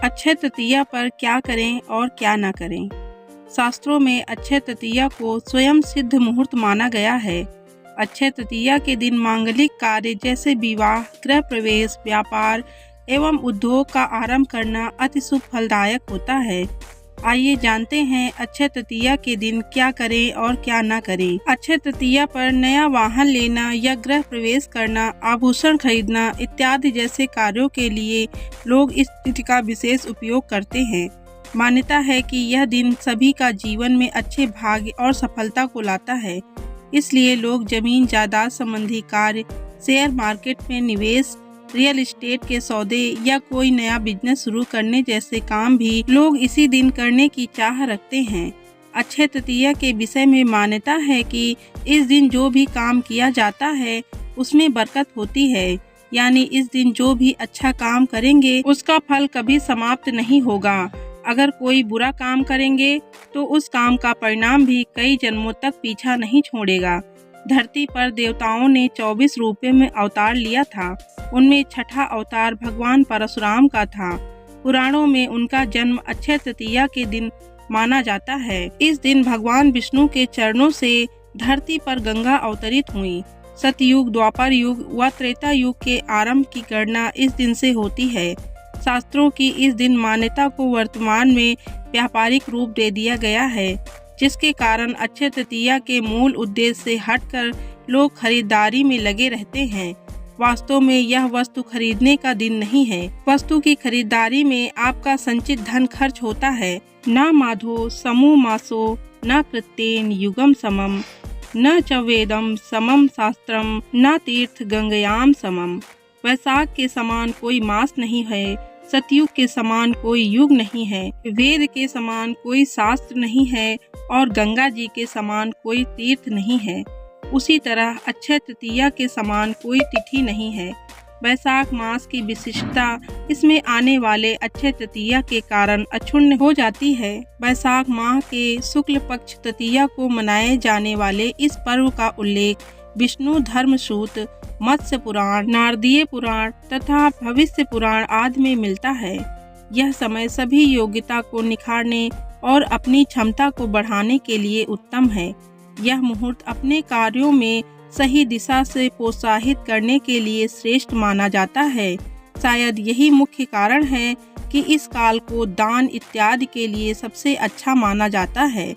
अक्षय तृतीया पर क्या करें और क्या न करें। शास्त्रों में अक्षय तृतीया को स्वयं सिद्ध मुहूर्त माना गया है। अक्षय तृतीया के दिन मांगलिक कार्य जैसे विवाह, गृह प्रवेश, व्यापार एवं उद्योग का आरंभ करना अति शुभ फलदायक होता है। आइए जानते हैं अक्षय तृतीया के दिन क्या करें और क्या न करें। अक्षय तृतीया पर नया वाहन लेना या गृह प्रवेश करना, आभूषण खरीदना इत्यादि जैसे कार्यों के लिए लोग इस तिथि का विशेष उपयोग करते हैं। मान्यता है कि यह दिन सभी का जीवन में अच्छे भाग्य और सफलता को लाता है। इसलिए लोग जमीन जायदाद संबंधी कार्य, शेयर मार्केट में निवेश, रियल एस्टेट के सौदे या कोई नया बिजनेस शुरू करने जैसे काम भी लोग इसी दिन करने की चाह रखते हैं। अक्षय तृतीया के विषय में मान्यता है कि इस दिन जो भी काम किया जाता है उसमें बरकत होती है, यानी इस दिन जो भी अच्छा काम करेंगे उसका फल कभी समाप्त नहीं होगा। अगर कोई बुरा काम करेंगे तो उस काम का परिणाम भी कई जन्मों तक पीछा नहीं छोड़ेगा। धरती पर देवताओं ने 24 रूपों में अवतार लिया था। उनमें छठा अवतार भगवान परशुराम का था। पुराणों में उनका जन्म अक्षय तृतीया के दिन माना जाता है। इस दिन भगवान विष्णु के चरणों से धरती पर गंगा अवतरित हुई। सतयुग, द्वापर युग व त्रेता युग के आरंभ की गणना इस दिन से होती है। शास्त्रों की इस दिन मान्यता को वर्तमान में व्यापारिक रूप दे दिया गया है, जिसके कारण अक्षय तृतीया के मूल उद्देश्य से हटकर लोग खरीदारी में लगे रहते हैं। वास्तव में यह वस्तु खरीदने का दिन नहीं है। वस्तु की खरीदारी में आपका संचित धन खर्च होता है। न माधो समूह मासो न कृत्येन युगम समम न च वेदम समम शास्त्रम न तीर्थ गंगयाम समम। वैशाख के समान कोई मास नहीं है, सतयुग के समान कोई युग नहीं है, वेद के समान कोई शास्त्र नहीं है और गंगा जी के समान कोई तीर्थ नहीं है। उसी तरह अक्षय तृतीया के समान कोई तिथि नहीं है। वैशाख मास की विशिष्टता इसमें आने वाले अक्षय तृतीया के कारण अक्षुण्ण हो जाती है। वैशाख माह के शुक्ल पक्ष तृतीया को मनाए जाने वाले इस पर्व का उल्लेख विष्णु धर्मसूत, मत्स्य पुराण, नारदीय पुराण तथा भविष्य पुराण आदि में मिलता है। यह समय सभी योग्यता को निखारने और अपनी क्षमता को बढ़ाने के लिए उत्तम है। यह मुहूर्त अपने कार्यों में सही दिशा से प्रोत्साहित करने के लिए श्रेष्ठ माना जाता है। शायद यही मुख्य कारण है कि इस काल को दान इत्यादि के लिए सबसे अच्छा माना जाता है।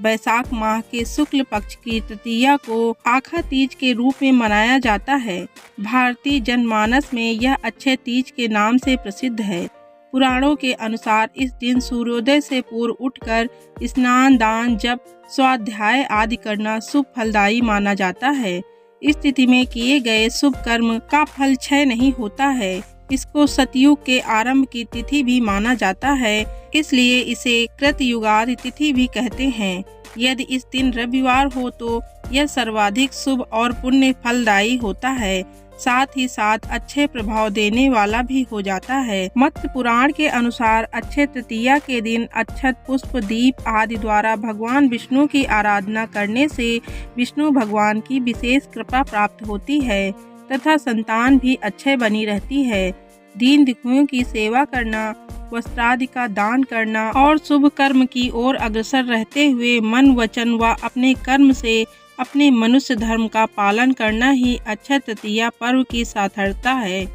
वैशाख माह के शुक्ल पक्ष की तृतीया को आखा तीज के रूप में मनाया जाता है। भारतीय जनमानस में यह अक्षय तीज के नाम से प्रसिद्ध है। पुराणों के अनुसार इस दिन सूर्योदय से पूर्व उठकर स्नान, दान, जप, स्वाध्याय आदि करना शुभ फलदायी माना जाता है। इस तिथि में किए गए शुभ कर्म का फल क्षय नहीं होता है। इसको सतयुग के आरंभ की तिथि भी माना जाता है, इसलिए इसे कृतयुगादि तिथि भी कहते हैं। यदि इस दिन रविवार हो तो यह सर्वाधिक शुभ और पुण्य फलदायी होता है, साथ ही साथ अच्छे प्रभाव देने वाला भी हो जाता है। मत्स्य पुराण के अनुसार अक्षय तृतीया के दिन अक्षत, पुष्प, दीप आदि द्वारा भगवान विष्णु की आराधना करने से विष्णु भगवान की विशेष कृपा प्राप्त होती है तथा संतान भी अच्छे बनी रहती है। दीन दुखियों की सेवा करना, वस्त्रादि का दान करना और शुभ कर्म की ओर अग्रसर रहते हुए मन, वचन व अपने कर्म से अपने मनुष्य धर्म का पालन करना ही अक्षय तृतीया पर्व की सार्थकता है।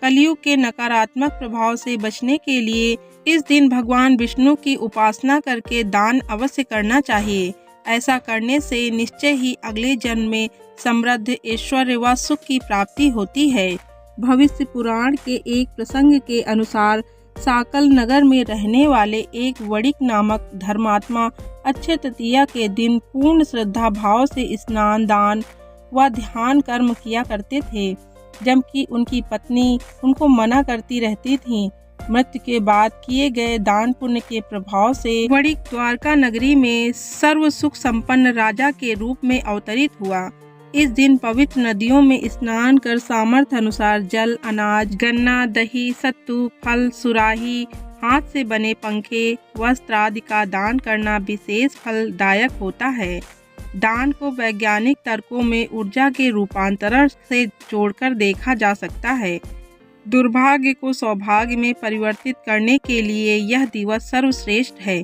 कलयुग के नकारात्मक प्रभाव से बचने के लिए इस दिन भगवान विष्णु की उपासना करके दान अवश्य करना चाहिए। ऐसा करने से निश्चय ही अगले जन्म में समृद्ध, ऐश्वर्य व सुख की प्राप्ति होती है। भविष्य पुराण के एक प्रसंग के अनुसार साकल नगर में रहने वाले एक वणिक नामक धर्मात्मा अक्षय तृतीया के दिन पूर्ण श्रद्धा भाव से स्नान, दान व ध्यान कर्म किया करते थे, जबकि उनकी पत्नी उनको मना करती रहती थी। मृत्यु के बाद किए गए दान पुण्य के प्रभाव से वणिक द्वारका नगरी में सर्व सुख संपन्न राजा के रूप में अवतरित हुआ। इस दिन पवित्र नदियों में स्नान कर सामर्थ्य अनुसार जल, अनाज, गन्ना, दही, सत्तू, फल, सुराही, हाथ से बने पंखे, वस्त्र आदि का दान करना विशेष फलदायक होता है। दान को वैज्ञानिक तर्कों में ऊर्जा के रूपांतरण से जोड़कर देखा जा सकता है। दुर्भाग्य को सौभाग्य में परिवर्तित करने के लिए यह दिवस सर्वश्रेष्ठ है।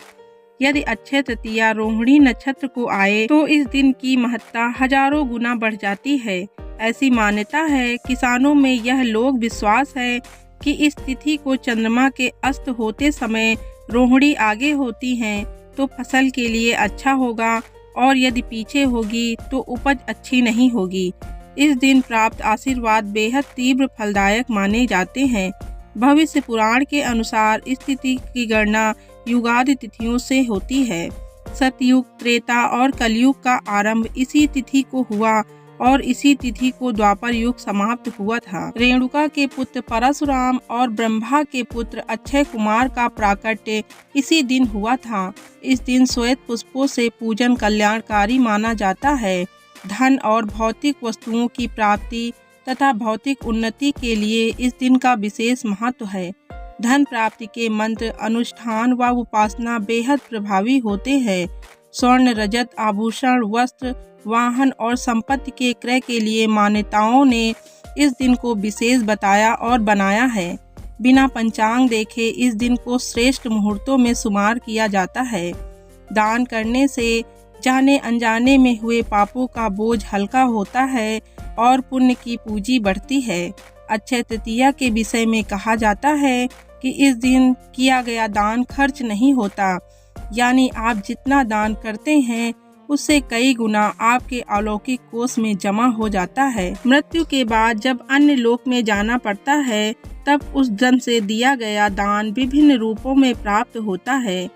यदि अक्षय तृतीया रोहिणी नक्षत्र को आए तो इस दिन की महत्ता हजारों गुना बढ़ जाती है। ऐसी मान्यता है, किसानों में यह लोक विश्वास है कि इस तिथि को चंद्रमा के अस्त होते समय रोहिणी आगे होती हैं तो फसल के लिए अच्छा होगा और यदि पीछे होगी तो उपज अच्छी नहीं होगी। इस दिन प्राप्त आशीर्वाद बेहद तीव्र फलदायक माने जाते हैं। भविष्य पुराण के अनुसार इस तिथि की गणना युगादि तिथियों से होती है। सतयुग, त्रेता और कलयुग का आरंभ इसी तिथि को हुआ और इसी तिथि को द्वापर युग समाप्त हुआ था। रेणुका के पुत्र परशुराम और ब्रह्मा के पुत्र अक्षय कुमार का प्राकट्य इसी दिन हुआ था। इस दिन श्वेत पुष्पों से पूजन कल्याणकारी माना जाता है। धन और भौतिक वस्तुओं की प्राप्ति तथा भौतिक उन्नति के लिए इस दिन का विशेष महत्व है। धन प्राप्ति के मंत्र, अनुष्ठान व उपासना बेहद प्रभावी होते हैं। स्वर्ण, रजत, आभूषण, वस्त्र, वाहन और संपत्ति के क्रय के लिए मान्यताओं ने इस दिन को विशेष बताया और बनाया है। बिना पंचांग देखे इस दिन को श्रेष्ठ मुहूर्तों में शुमार किया जाता है। दान करने से जाने अनजाने में हुए पापों का बोझ हल्का होता है और पुण्य की पूंजी बढ़ती है। अक्षय तृतीया के विषय में कहा जाता है कि इस दिन किया गया दान खर्च नहीं होता, यानी आप जितना दान करते हैं उससे कई गुना आपके अलौकिक कोष में जमा हो जाता है। मृत्यु के बाद जब अन्य लोक में जाना पड़ता है तब उस धन से दिया गया दान विभिन्न रूपों में प्राप्त होता है।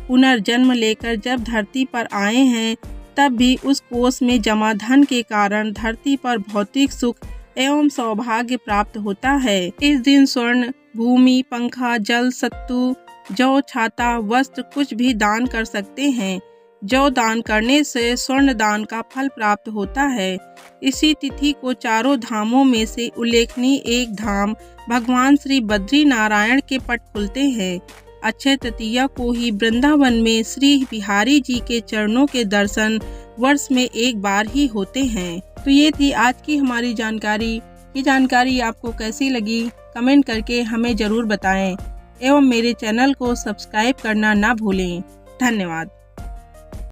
पुनर्जन्म लेकर जब धरती पर आए हैं तब भी उस कोष में जमा धन के कारण धरती पर भौतिक सुख एवं सौभाग्य प्राप्त होता है। इस दिन स्वर्ण, भूमि, पंखा, जल, सत्तू, जौ, छाता, वस्त्र कुछ भी दान कर सकते हैं। जौ दान करने से स्वर्ण दान का फल प्राप्त होता है। इसी तिथि को चारों धामों में से उल्लेखनीय एक धाम भगवान श्री बद्री नारायण के पट खुलते हैं। अक्षय तृतीया को ही वृंदावन में श्री बिहारी जी के चरणों के दर्शन वर्ष में एक बार ही होते हैं। तो ये थी आज की हमारी जानकारी। ये जानकारी आपको कैसी लगी कमेंट करके हमें ज़रूर बताएं एवं मेरे चैनल को सब्सक्राइब करना ना भूलें। धन्यवाद।